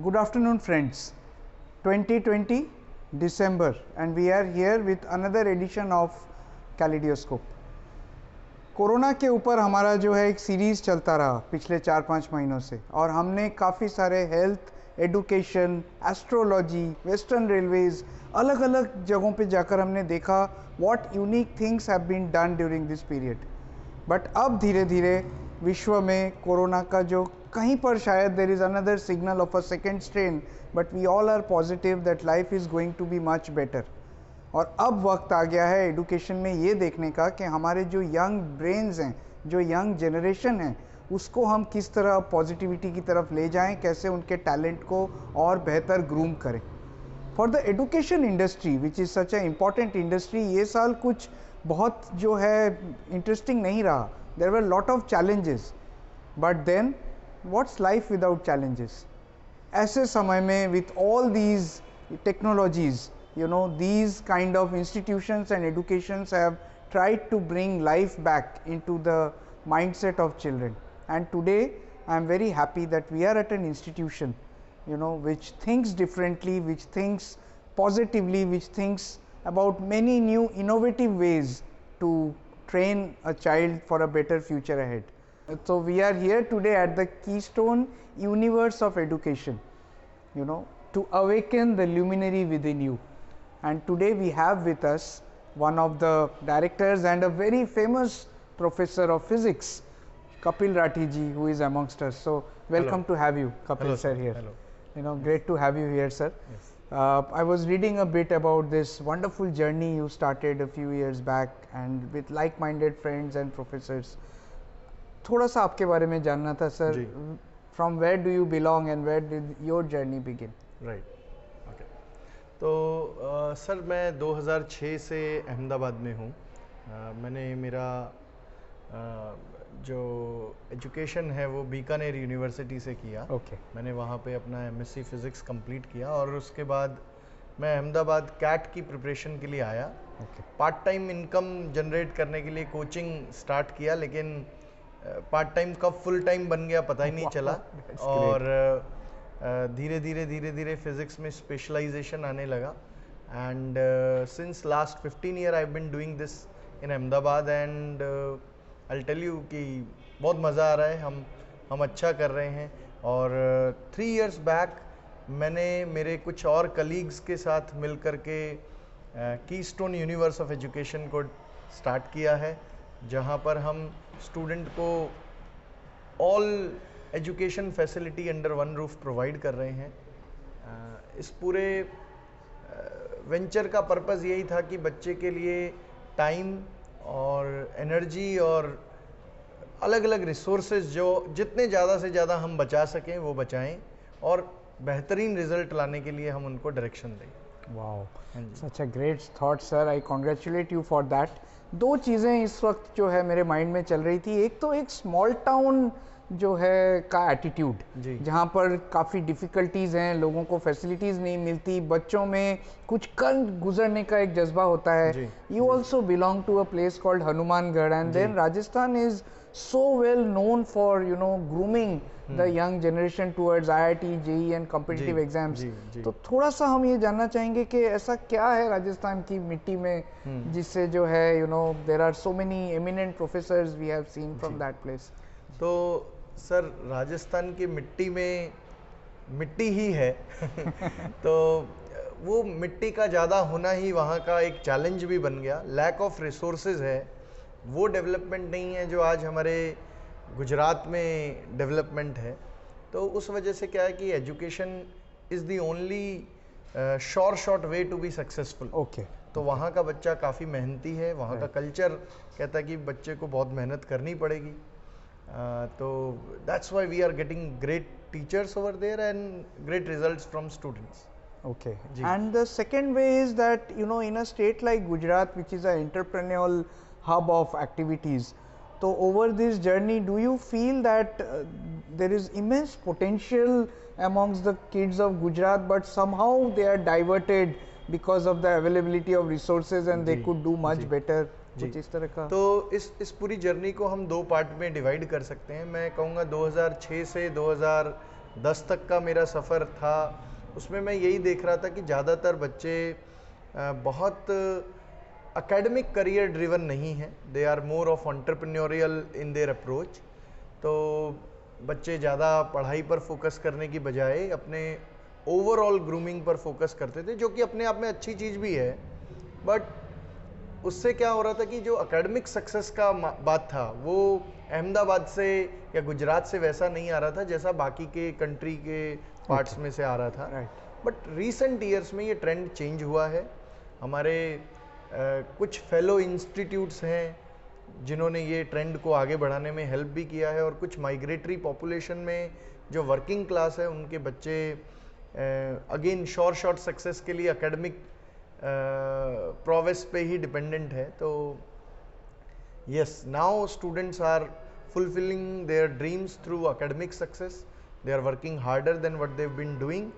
Good afternoon, friends. 2020 December, and we are here with another edition of Kaleidoscope. Corona के ऊपर हमारा जो है एक सीरीज़ चलता रहा पिछले 4-5 महीनों से, और हमने काफ़ी सारे health, education, astrology, Western Railways, अलग अलग जगहों पे जाकर हमने देखा what unique things have been done during this period. But अब धीरे धीरे विश्व में कोरोना का जो कहीं पर शायद there is another signal of a second strain, but we all are positive that life is going to be much better. और अब वक्त आ गया है एडुकेशन में ये देखने का कि हमारे जो यंग ब्रेन्स हैं, जो यंग जनरेशन है, उसको हम किस तरह पॉजिटिविटी की तरफ ले जाएं, कैसे उनके टैलेंट को और बेहतर ग्रूम करें. For the education industry which is such a important industry, ये साल कुछ बहुत जो है इंटरेस्टिंग नहीं रहा. There were lot of challenges, but then what's life without challenges. ऐसे समय में with all these technologies, you know, these kind of institutions and educations have tried to bring life back into the mindset of children. And today I am very happy that we are at an institution, you know, which thinks differently, which thinks positively, which thinks about many new innovative ways to train a child for a better future ahead. So we are here today at the Keystone Universe of Education, you know, to awaken the luminary within you. And today we have with us one of the directors and a very famous professor of physics, Kapil Rathi ji, who is amongst us. So welcome. Hello. To have you, Kapil. Hello, sir, here. Hello. You know, great to have you here, sir. Yes. I was reading a bit about this wonderful journey you started a few years back, and with like-minded friends and professors. थोड़ा सा आपके बारे में जानना था, sir. From where do you belong and where did your journey begin? Right. तो sir मैं 2006 से अहमदाबाद में हूँ. मैंने मेरा जो एजुकेशन है वो बीकानेर यूनिवर्सिटी से किया. मैंने वहाँ पे अपना एमएससी फिज़िक्स कंप्लीट किया और उसके बाद मैं अहमदाबाद कैट की प्रिपरेशन के लिए आया. पार्ट टाइम इनकम जनरेट करने के लिए कोचिंग स्टार्ट किया, लेकिन पार्ट टाइम कब फुल टाइम बन गया पता ही नहीं चला. और धीरे धीरे फिज़िक्स में स्पेशलाइजेशन आने लगा. And since last 15 year I have been doing this in Ahmedabad, and I will tell you कि बहुत मज़ा आ रहा है. हम अच्छा कर रहे हैं. और 3 इयर्स बैक मैंने मेरे कुछ और कलीग्स के साथ मिल कर के कीस्टोन यूनिवर्स ऑफ एजुकेशन को स्टार्ट किया है, जहाँ पर हम स्टूडेंट को all education facility under one roof provide कर रहे हैं. इस पूरे वेंचर का पर्पज़ यही था कि बच्चे के लिए टाइम और एनर्जी और अलग अलग रिसोर्सेज जो जितने ज़्यादा से ज़्यादा हम बचा सकें वो बचाएं, और बेहतरीन रिजल्ट लाने के लिए हम उनको डायरेक्शन दें. Wow, such a great thought sir. I congratulate you for that. दो चीज़ें इस वक्त जो है मेरे माइंड में चल रही थी. एक तो एक स्मॉल टाउन जो है का एटीट्यूड, जहाँ पर काफ़ी डिफ़िकल्टीज़ हैं, लोगों को फैसिलिटीज़ नहीं मिलती, बच्चों में कुछ कर गुजरने का एक जज्बा होता है. You also belong to a place called Hanumangarh, and then Rajasthan is so well known for, you know, grooming the young generation towards IIT, JEE and competitive exams. तो थोड़ा सा हम ये जानना चाहेंगे कि ऐसा क्या है राजस्थान की मिट्टी में जिससे जो है, you know, there are so many eminent professors we have seen from that place. तो सर राजस्थान की मिट्टी में मिट्टी ही है तो वो मिट्टी का ज़्यादा होना ही वहाँ का एक चैलेंज भी बन गया. लैक ऑफ रिसोर्सेज है, वो डेवलपमेंट नहीं है जो आज हमारे गुजरात में डेवलपमेंट है. तो उस वजह से क्या है कि education is the only short way to be successful. तो वहाँ का बच्चा काफ़ी मेहनती है. वहाँ का कल्चर कहता है कि बच्चे को बहुत मेहनत करनी पड़ेगी. तो that's why we are getting great teachers over there and great results from students. Okay. And the second way is that, you know, in a state like Gujarat, which is an entrepreneurial hub of activities, so over this journey, do you feel that there is immense potential amongst the kids of Gujarat, but somehow they are diverted because of the availability of resources and they could do much better? कुछ इस तरह का. तो इस पूरी journey को हम 2 part में डिवाइड कर सकते हैं. मैं कहूँगा 2006 से 10 तक का मेरा सफ़र था, उसमें मैं यही देख रहा था कि ज़्यादातर बच्चे बहुत एकेडमिक करियर ड्रिवन नहीं हैं, they are more of entrepreneurial in their approach. तो बच्चे ज़्यादा पढ़ाई पर फोकस करने की बजाय अपने ओवरऑल ग्रूमिंग पर फोकस करते थे, जो कि अपने आप में अच्छी चीज़ भी है, बट उससे क्या हो रहा था कि जो एकेडमिक सक्सेस का बात था वो अहमदाबाद से या गुजरात से वैसा नहीं आ रहा था जैसा बाकी के कंट्री के पार्ट्स में से आ रहा था। बट रीसेंट ईयर्स में ये ट्रेंड चेंज हुआ है। हमारे कुछ फेलो इंस्टीट्यूट्स हैं जिन्होंने ये ट्रेंड को आगे बढ़ाने में हेल्प भी किया है, और कुछ माइग्रेटरी पॉपुलेशन में जो वर्किंग क्लास है उनके बच्चे अगेन शॉर्ट सक्सेस के लिए एकेडमिक प्रोवेस पे ही डिपेंडेंट है। तो yes, now students are fulfilling their dreams through academic success, they are working harder than what they have been doing,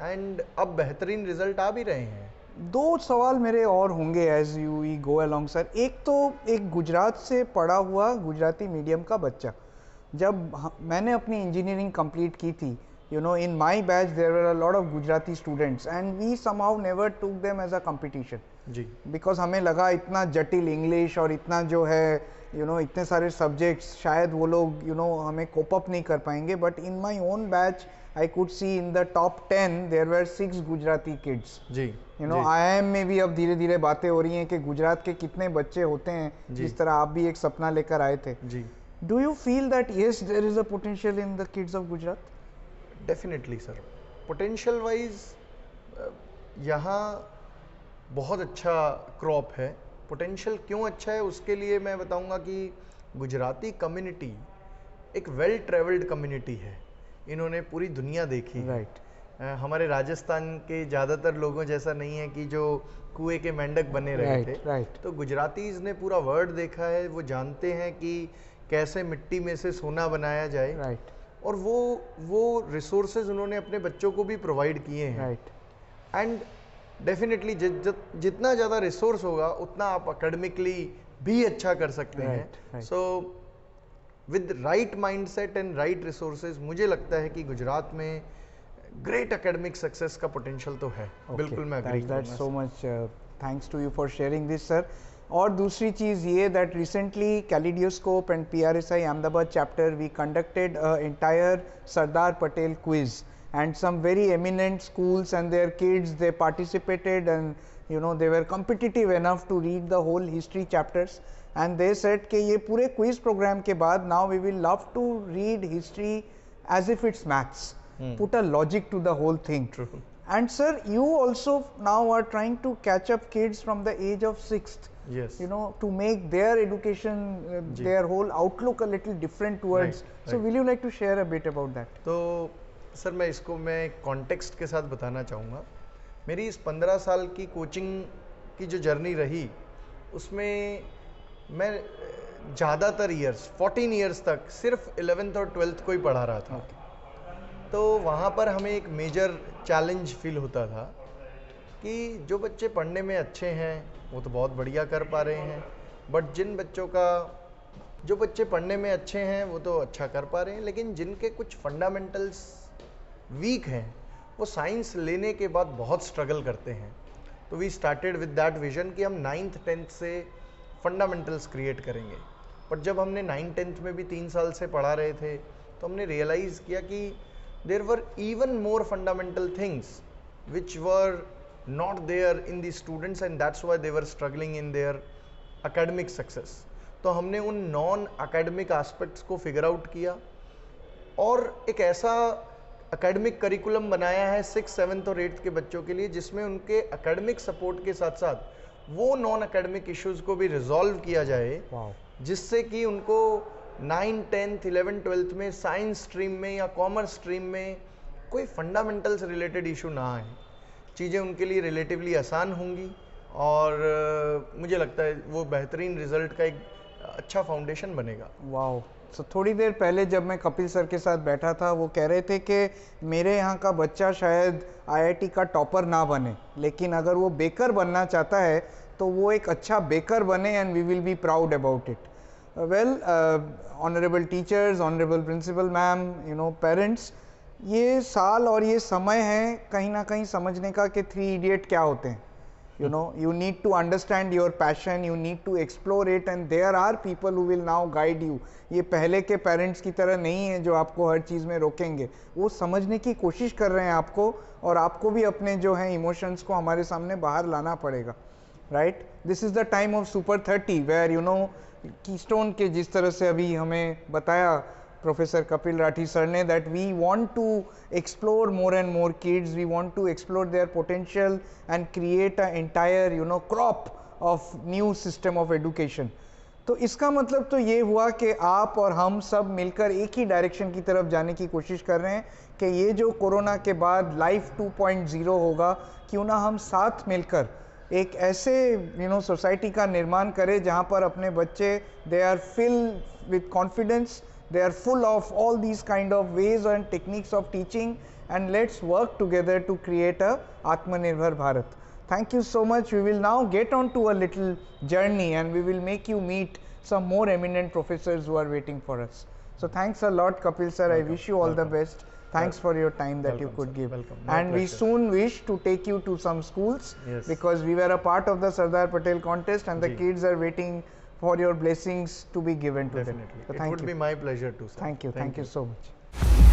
and अब बेहतरीन रिजल्ट आ भी रहे हैं। दो सवाल मेरे और होंगे as you we go along sir. एक तो एक गुजरात से पढ़ा हुआ गुजराती मीडियम का बच्चा, जब मैंने अपनी इंजीनियरिंग कंप्लीट की थी, you know, in my batch there were a lot of Gujarati students and we somehow never took them as a competition ji, because हमें लगा इतना जटिल इंग्लिश और इतना जो है इतने सारे सब्जेक्ट्स शायद वो लोग हमें कोप अप नहीं कर पाएंगे। But in my own batch I could see in the top 10 there were 6 Gujarati kids. जी, IIM में भी अब धीरे धीरे बातें हो रही हैं कि गुजरात के कितने बच्चे होते हैं, जिस तरह आप भी एक सपना लेकर आए थे। जी, do you feel that yes there is a potential in the kids of Gujarat? Definitely sir, potential wise यहाँ बहुत अच्छा क्रॉप है। पोटेंशियल क्यों अच्छा है उसके लिए मैं बताऊंगा कि गुजराती कम्युनिटी एक वेल ट्रेवल्ड कम्युनिटी है, इन्होंने पूरी दुनिया देखी है। हमारे राजस्थान के ज़्यादातर लोगों जैसा नहीं है कि जो कुएं के मेंढक बने रहे थे। तो गुजरातीज़ ने पूरा वर्ल्ड देखा है, वो जानते हैं कि कैसे मिट्टी में से सोना बनाया जाए, और वो रिसोर्सेज उन्होंने अपने बच्चों को भी प्रोवाइड किए हैं। एंड डेफिनेटली जितना ज़्यादा रिसोर्स होगा उतना आप एकेडमिकली भी अच्छा कर सकते हैं। So with right mindset and right resources मुझे लगता है कि गुजरात में ग्रेट एकेडमिक सक्सेस का पोटेंशियल तो है। बिल्कुल मैं एग्री करता हूं। So much thanks to you for sharing this sir. और दूसरी चीज़ ये that recently kaleidoscope and PRSI Ahmedabad chapter we conducted entire Sardar Patel quiz and some very eminent schools and their kids, they participated and they were competitive enough to read the whole history chapters, and they said कि ये पूरे quiz program के बाद now we will love to read history as if it's maths, put a logic to the whole thing. True. And sir, you also now are trying to catch up kids from the age of 6th, yes, to make their education their whole outlook a little different towards, so will you like to share a bit about that? तो sir मैं इसको context के साथ बताना चाहूँगा। मेरी इस 15 साल की कोचिंग की जो जर्नी रही उसमें मैं ज़्यादातर ईयर्स 14 ईयर्स तक सिर्फ 11th और 12th को ही पढ़ा रहा था। तो वहाँ पर हमें एक मेजर चैलेंज फील होता था कि जो बच्चे पढ़ने में अच्छे हैं वो तो बहुत बढ़िया कर पा रहे हैं, बट जो बच्चे पढ़ने में अच्छे हैं वो तो अच्छा कर पा रहे हैं, लेकिन जिनके कुछ फंडामेंटल्स वीक हैं वो साइंस लेने के बाद बहुत स्ट्रगल करते हैं। तो we started with that vision कि हम 9th 10th से फंडामेंटल्स क्रिएट करेंगे। बट जब हमने 9th 10th में भी 3 साल से पढ़ा रहे थे तो हमने रियलाइज़ किया कि there were even more fundamental things which were not there in the students, and that's why they were struggling in their academic success. तो हमने उन नॉन एकेडमिक एस्पेक्ट्स को फिगर आउट किया और एक ऐसा एकेडमिक करिकुलम बनाया है 6th 7th और 8th के बच्चों के लिए, जिसमें उनके एकेडमिक सपोर्ट के साथ साथ वो नॉन एकेडमिक इश्यूज को भी रिजॉल्व किया जाए, जिससे कि उनको 9th 10th 11th 12th में साइंस स्ट्रीम में या कॉमर्स स्ट्रीम में कोई फंडामेंटल्स रिलेटेड इशू ना आए, चीज़ें उनके लिए रिलेटिवली आसान होंगी, और मुझे लगता है वो बेहतरीन रिजल्ट का एक अच्छा फाउंडेशन बनेगा। वाओ। सो थोड़ी देर पहले जब मैं कपिल सर के साथ बैठा था वो कह रहे थे कि मेरे यहाँ का बच्चा शायद IIT का टॉपर ना बने, लेकिन अगर वो बेकर बनना चाहता है तो वो एक अच्छा बेकर बने, and we will be proud about it. Well, honourable teachers, honourable principal ma'am, parents, ये साल और ये समय है कहीं ना कहीं समझने का कि 3 इडियट क्या होते हैं. You know, you need to understand your passion, you need to explore it, and there are people who will now guide you. ये पहले के पेरेंट्स की तरह नहीं है जो आपको हर चीज़ में रोकेंगे, वो समझने की कोशिश कर रहे हैं आपको, और आपको भी अपने जो हैं इमोशंस को हमारे सामने बाहर लाना पड़ेगा. Right, this is the time of Super 30 where you know Keystone के जिस तरह से अभी हमें बताया Professor Kapil Rathi sir ne, that we want to explore more and more kids, we want to explore their potential and create an entire you know crop of new system of education. तो इसका मतलब तो ये हुआ कि आप और हम सब मिलकर एक ही डायरेक्शन की तरफ जाने की कोशिश कर रहे हैं कि ये जो कोरोना के बाद लाइफ 2.0 होगा, क्यों ना हम साथ मिलकर एक ऐसे यू नो सोसाइटी का निर्माण करें जहाँ पर अपने बच्चे they are fill with confidence, they are full of all these kind of ways and techniques of teaching, and let's work together to create a Atmanirbhar Bharat. Thank you so much. We will now get on to a little journey and we will make you meet some more eminent professors who are waiting for us. So thanks a lot Kapil sir. Welcome. I wish you all the best. Thanks for your time that you could give. Welcome. And we soon wish to take you to some schools, because we were a part of the Sardar Patel contest and the kids are waiting for your blessings to be given to them. So it would be my pleasure too, sir. Thank you so much.